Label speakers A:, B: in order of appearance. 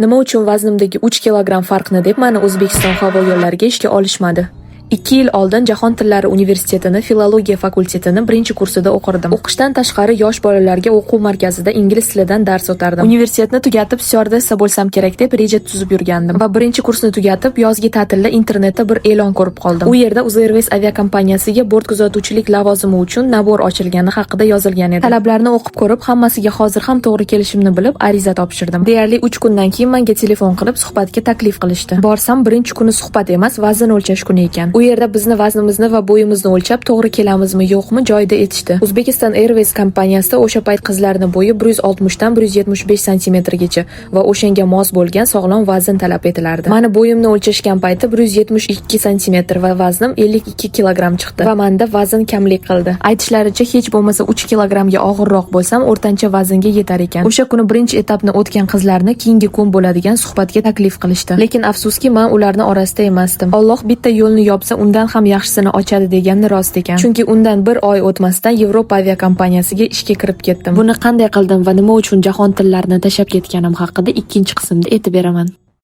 A: Nima uchun vaznimdagi 3 kilogramm farqni deb meni O'zbekiston havo yo'llariga ishga olishmadi. 2 yil oldin Jahon tillari universitetini filologiya fakultetini birinchi kursida o'qirdim. O'qishdan tashqari yosh bolalarga o'quv markazida ingliz tilidan dars o'tardim. Universitetni tugatib stюардесса bo'lsam kerak deb reja tuzib yurgandim va birinchi kursni tugatib yozgi ta'tilda internetda bir e'lon ko'rib qoldim. U yerda Uzerves aviakompaniyasiga bort kuzatuvchilik lavozimi uchun nabor ochilgani haqida yozilgan edi. Talablarni o'qib ko'rib, hammasiga hozir ham to'g'ri kelishimni bilib, ariza topshirdim. Deyarli 3 kundan keyin menga telefon qilib suhbatga taklif qilishdi. Borsam birinchi kuni suhbat emas, vazn o'lchash kuni ekan. U yerda bizni vaznimizni va bo'yimizni o'lchab, to'g'ri kelamizmi, yo'qmi joyida etishdi. Uzbekistan Airways kompaniyasida o'sha payt qizlarning bo'yi 160 dan 175 cm gacha va o'shanga mos bo'lgan sog'lom vazn talab etilardi. Meni bo'yimni o'lchashgan payti 172 cm va vaznim 52 kilogramm chiqdi va menda vazn kamlik qildi. Aytishlaricha, hech bo'lmasa 3 kilogrammga og'irroq bo'lsam, o'rtancha vaznga yetar ekan. O'sha kuni birinchi etapni o'tgan qizlarni keyingi kun bo'ladigan suhbatga taklif qilishdi. Lekin afsuski, men ularning orasida emasdim. Alloh bitta yo'lni yopsa, undan ham yaxshisini ochadi degani rost ekan. Chunki undan bir oy o'tmasdan Yevropa aviakompaniyasiga ishga kirib ketdim. Buni qanday qildim va nima uchun jahon tillarini tashlab ketganim haqida ikkinchi qismda aytib beraman.